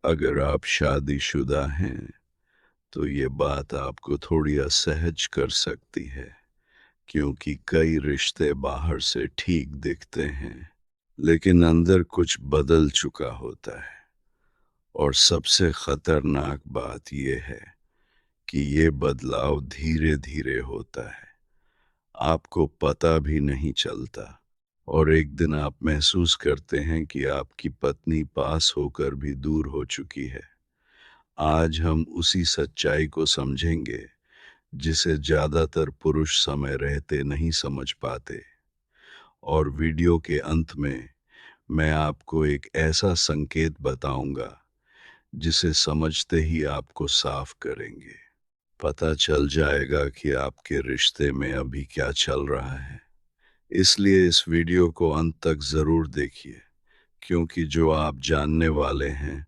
अगर आप शादीशुदा हैं, तो ये बात आपको थोड़ी असहज कर सकती है, क्योंकि कई रिश्ते बाहर से ठीक दिखते हैं, लेकिन अंदर कुछ बदल चुका होता है। और सबसे खतरनाक बात यह है कि ये बदलाव धीरे-धीरे होता है। आपको पता भी नहीं चलता और एक दिन आप महसूस करते हैं कि आपकी पत्नी पास होकर भी दूर हो चुकी है। आज हम उसी सच्चाई को समझेंगे जिसे ज्यादातर पुरुष समय रहते नहीं समझ पाते। और वीडियो के अंत में मैं आपको एक ऐसा संकेत बताऊंगा जिसे समझते ही आपको साफ करेंगे। पता चल जाएगा कि आपके रिश्ते में अभी क्या चल रहा है। इसलिए इस वीडियो को अंत तक जरूर देखिए, क्योंकि जो आप जानने वाले हैं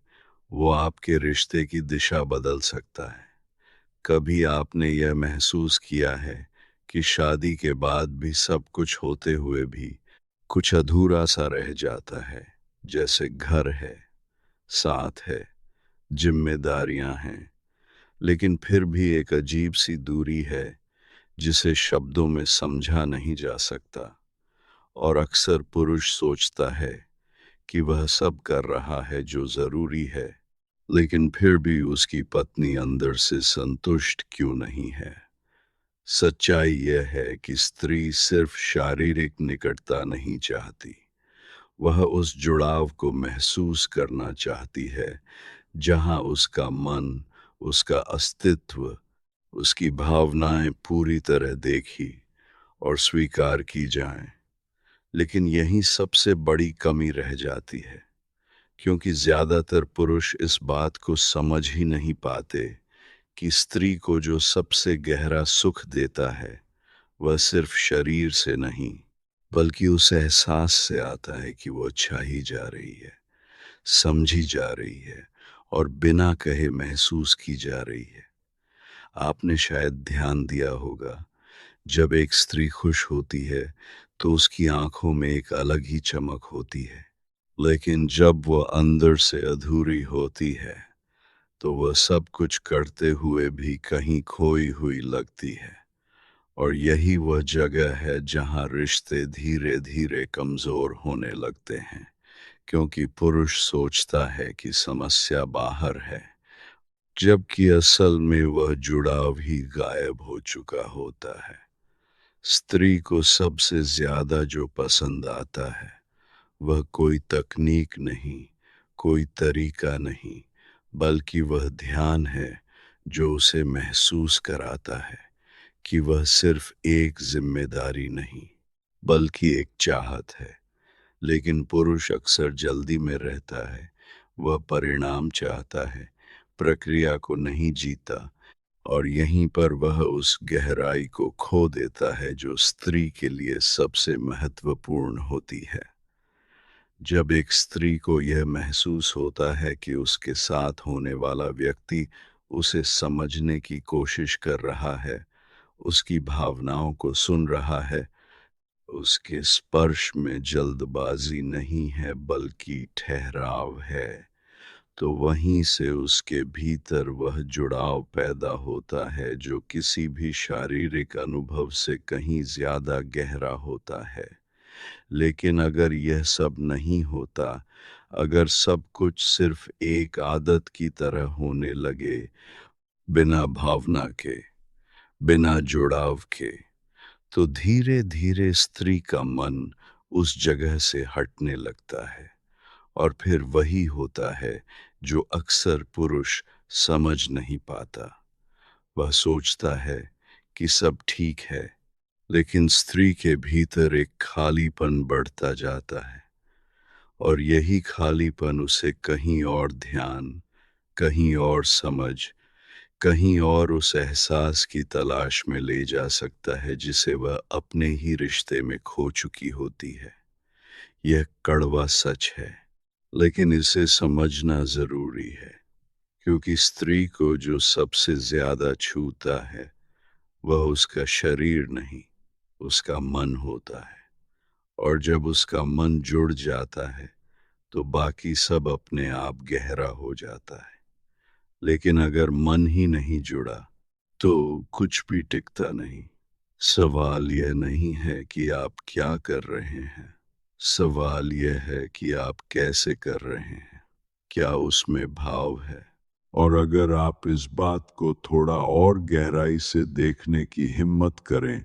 वो आपके रिश्ते की दिशा बदल सकता है। कभी आपने यह महसूस किया है कि शादी के बाद भी सब कुछ होते हुए भी कुछ अधूरा सा रह जाता है? जैसे घर है, साथ है, जिम्मेदारियां हैं, लेकिन फिर भी एक अजीब सी दूरी है जिसे शब्दों में समझा नहीं जा सकता। और अक्सर पुरुष सोचता है कि वह सब कर रहा है जो जरूरी है, लेकिन फिर भी उसकी पत्नी अंदर से संतुष्ट क्यों नहीं है। सच्चाई यह है कि स्त्री सिर्फ शारीरिक निकटता नहीं चाहती, वह उस जुड़ाव को महसूस करना चाहती है जहां उसका मन, उसका अस्तित्व, उसकी भावनाएं पूरी तरह देखी और स्वीकार की जाएं। लेकिन यही सबसे बड़ी कमी रह जाती है, क्योंकि ज्यादातर पुरुष इस बात को समझ ही नहीं पाते कि स्त्री को जो सबसे गहरा सुख देता है वह सिर्फ शरीर से नहीं, बल्कि उस एहसास से आता है कि वो चाही जा रही है, समझी जा रही है और बिना कहे महसूस की जा रही है। आपने शायद ध्यान दिया होगा, जब एक स्त्री खुश होती है तो उसकी आंखों में एक अलग ही चमक होती है, लेकिन जब वह अंदर से अधूरी होती है तो वह सब कुछ करते हुए भी कहीं खोई हुई लगती है। और यही वह जगह है जहां रिश्ते धीरे धीरे कमजोर होने लगते हैं, क्योंकि पुरुष सोचता है कि समस्या बाहर है, जबकि असल में वह जुड़ाव ही गायब हो चुका होता है। स्त्री को सबसे ज्यादा जो पसंद आता है वह कोई तकनीक नहीं, कोई तरीका नहीं, बल्कि वह ध्यान है जो उसे महसूस कराता है कि वह सिर्फ एक जिम्मेदारी नहीं, बल्कि एक चाहत है। लेकिन पुरुष अक्सर जल्दी में रहता है, वह परिणाम चाहता है, प्रक्रिया को नहीं जीता। और यहीं पर वह उस गहराई को खो देता है जो स्त्री के लिए सबसे महत्वपूर्ण होती है। जब एक स्त्री को यह महसूस होता है कि उसके साथ होने वाला व्यक्ति उसे समझने की कोशिश कर रहा है, उसकी भावनाओं को सुन रहा है, उसके स्पर्श में जल्दबाजी नहीं है बल्कि ठहराव है, तो वहीं से उसके भीतर वह जुड़ाव पैदा होता है जो किसी भी शारीरिक अनुभव से कहीं ज्यादा गहरा होता है। लेकिन अगर यह सब नहीं होता, अगर सब कुछ सिर्फ एक आदत की तरह होने लगे, बिना भावना के, बिना जुड़ाव के, तो धीरे धीरे स्त्री का मन उस जगह से हटने लगता है। और फिर वही होता है जो अक्सर पुरुष समझ नहीं पाता। वह सोचता है कि सब ठीक है, लेकिन स्त्री के भीतर एक खालीपन बढ़ता जाता है। और यही खालीपन उसे कहीं और ध्यान, कहीं और समझ, कहीं और उस एहसास की तलाश में ले जा सकता है जिसे वह अपने ही रिश्ते में खो चुकी होती है। यह कड़वा सच है, लेकिन इसे समझना जरूरी है, क्योंकि स्त्री को जो सबसे ज्यादा छूता है वह उसका शरीर नहीं, उसका मन होता है। और जब उसका मन जुड़ जाता है तो बाकी सब अपने आप गहरा हो जाता है। लेकिन अगर मन ही नहीं जुड़ा, तो कुछ भी टिकता नहीं। सवाल यह नहीं है कि आप क्या कर रहे हैं, सवाल यह है कि आप कैसे कर रहे हैं, क्या उसमें भाव है। और अगर आप इस बात को थोड़ा और गहराई से देखने की हिम्मत करें,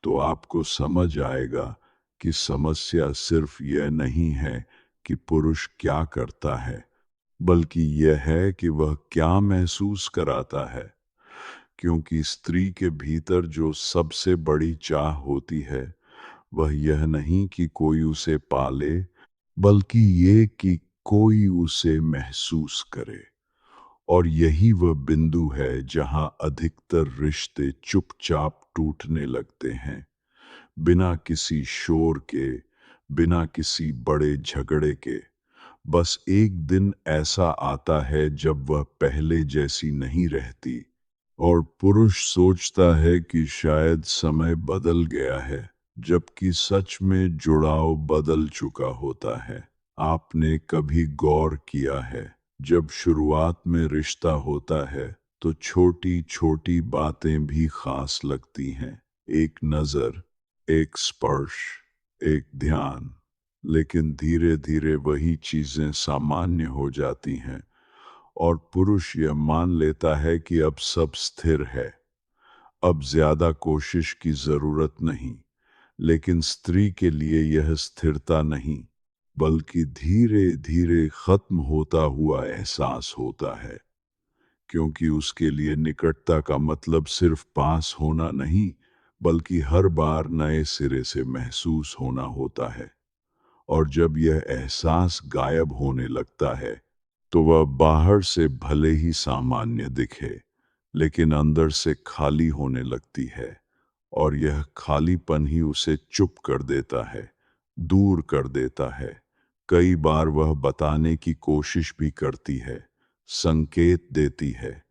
तो आपको समझ आएगा कि समस्या सिर्फ यह नहीं है कि पुरुष क्या करता है, बल्कि यह है कि वह क्या महसूस कराता है। क्योंकि स्त्री के भीतर जो सबसे बड़ी चाह होती है, वह यह नहीं कि कोई उसे पाले, बल्कि ये कि कोई उसे महसूस करे। और यही वह बिंदु है जहां अधिकतर रिश्ते चुपचाप टूटने लगते हैं, बिना किसी शोर के, बिना किसी बड़े झगड़े के। बस एक दिन ऐसा आता है जब वह पहले जैसी नहीं रहती, और पुरुष सोचता है कि शायद समय बदल गया है, जबकि सच में जुड़ाव बदल चुका होता है। आपने कभी गौर किया है, जब शुरुआत में रिश्ता होता है, तो छोटी छोटी बातें भी खास लगती हैं। एक नजर, एक स्पर्श, एक ध्यान। लेकिन धीरे धीरे वही चीजें सामान्य हो जाती हैं, और पुरुष यह मान लेता है कि अब सब स्थिर है, अब ज्यादा कोशिश की जरूरत नहीं। लेकिन स्त्री के लिए यह स्थिरता नहीं, बल्कि धीरे धीरे खत्म होता हुआ एहसास होता है। क्योंकि उसके लिए निकटता का मतलब सिर्फ पास होना नहीं, बल्कि हर बार नए सिरे से महसूस होना होता है। और जब यह एहसास गायब होने लगता है, तो वह बाहर से भले ही सामान्य दिखे, लेकिन अंदर से खाली होने लगती है। और यह खालीपन ही उसे चुप कर देता है, दूर कर देता है। कई बार वह बताने की कोशिश भी करती है, संकेत देती है,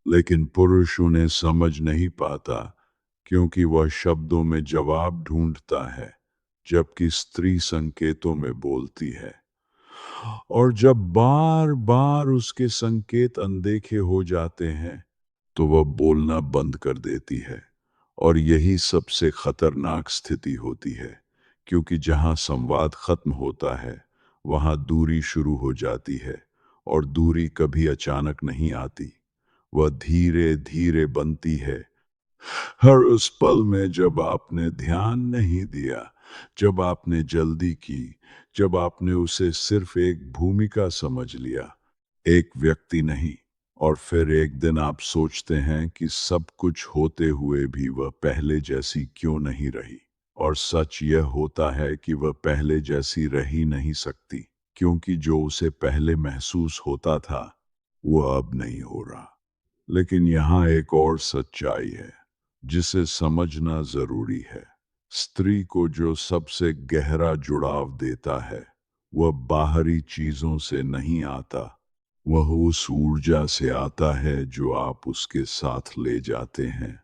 लेकिन पुरुष उन्हें समझ नहीं पाता, क्योंकि वह शब्दों में जवाब ढूंढता है, जबकि स्त्री संकेतों में बोलती है। और जब बार बार उसके संकेत अनदेखे हो जाते हैं, तो वह बोलना बंद कर देती है। और यही सबसे खतरनाक स्थिति होती है, क्योंकि जहां संवाद खत्म होता है, वहां दूरी शुरू हो जाती है। और दूरी कभी अचानक नहीं आती, वह धीरे धीरे बनती है। हर उस पल में जब आपने ध्यान नहीं दिया, जब आपने जल्दी की, जब आपने उसे सिर्फ एक भूमिका समझ लिया, एक व्यक्ति नहीं। और फिर एक दिन आप सोचते हैं कि सब कुछ होते हुए भी वह पहले जैसी क्यों नहीं रही। और सच यह होता है कि वह पहले जैसी रह ही नहीं सकती, क्योंकि जो उसे पहले महसूस होता था, वो अब नहीं हो रहा। लेकिन यहाँ एक और सच्चाई है, जिसे समझना जरूरी है। स्त्री को जो सबसे गहरा जुड़ाव देता है, वह बाहरी चीजों से नहीं आता, वह उस ऊर्जा से आता है जो आप उसके साथ ले जाते हैं।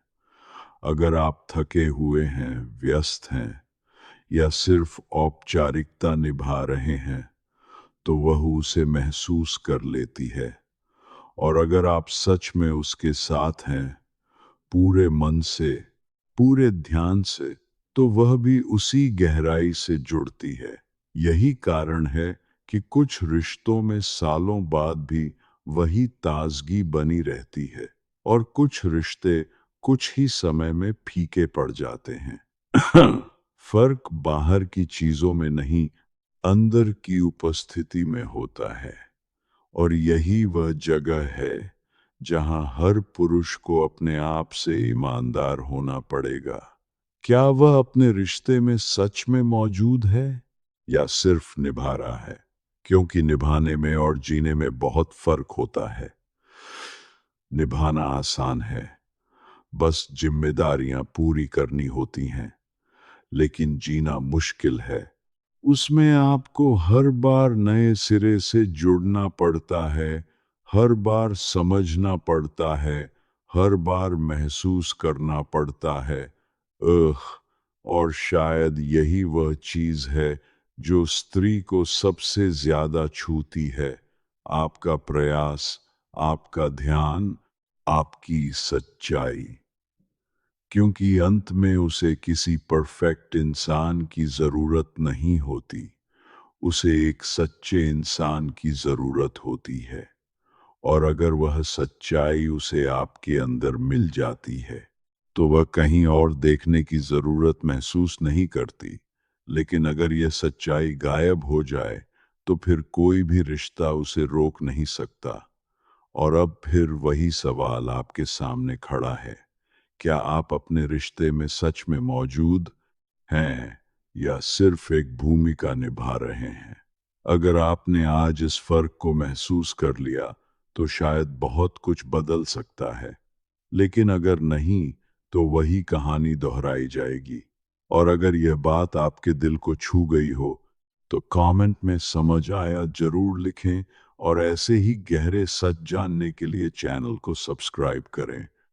अगर आप थके हुए हैं, व्यस्त हैं, या सिर्फ औपचारिकता निभा रहे हैं, तो वह उसे महसूस कर लेती है। और अगर आप सच में उसके साथ हैं, पूरे मन से, पूरे ध्यान से, तो वह भी उसी गहराई से जुड़ती है। यही कारण है कि कुछ रिश्तों में सालों बाद भी वही ताजगी बनी रहती है, और कुछ रिश्ते कुछ ही समय में फीके पड़ जाते हैं। फर्क बाहर की चीजों में नहीं, अंदर की उपस्थिति में होता है। और यही वह जगह है जहां हर पुरुष को अपने आप से ईमानदार होना पड़ेगा। क्या वह अपने रिश्ते में सच में मौजूद है, या सिर्फ निभा रहा है? क्योंकि निभाने में और जीने में बहुत फर्क होता है। निभाना आसान है, बस जिम्मेदारियां पूरी करनी होती हैं। लेकिन जीना मुश्किल है, उसमें आपको हर बार नए सिरे से जुड़ना पड़ता है, हर बार समझना पड़ता है, हर बार महसूस करना पड़ता है। अह और शायद यही वह चीज है जो स्त्री को सबसे ज्यादा छूती है, आपका प्रयास, आपका ध्यान, आपकी सच्चाई। क्योंकि अंत में उसे किसी परफेक्ट इंसान की जरूरत नहीं होती, उसे एक सच्चे इंसान की जरूरत होती है। और अगर वह सच्चाई उसे आपके अंदर मिल जाती है, तो वह कहीं और देखने की जरूरत महसूस नहीं करती। लेकिन अगर यह सच्चाई गायब हो जाए, तो फिर कोई भी रिश्ता उसे रोक नहीं सकता। और अब फिर वही सवाल आपके सामने खड़ा है, क्या आप अपने रिश्ते में सच में मौजूद हैं या सिर्फ एक भूमिका निभा रहे हैं? अगर आपने आज इस फर्क को महसूस कर लिया, तो शायद बहुत कुछ बदल सकता है। लेकिन अगर नहीं, तो वही कहानी दोहराई जाएगी। और अगर यह बात आपके दिल को छू गई हो, तो कमेंट में समझ आया जरूर लिखें। और ऐसे ही गहरे सच जानने के लिए चैनल को सब्सक्राइब करें।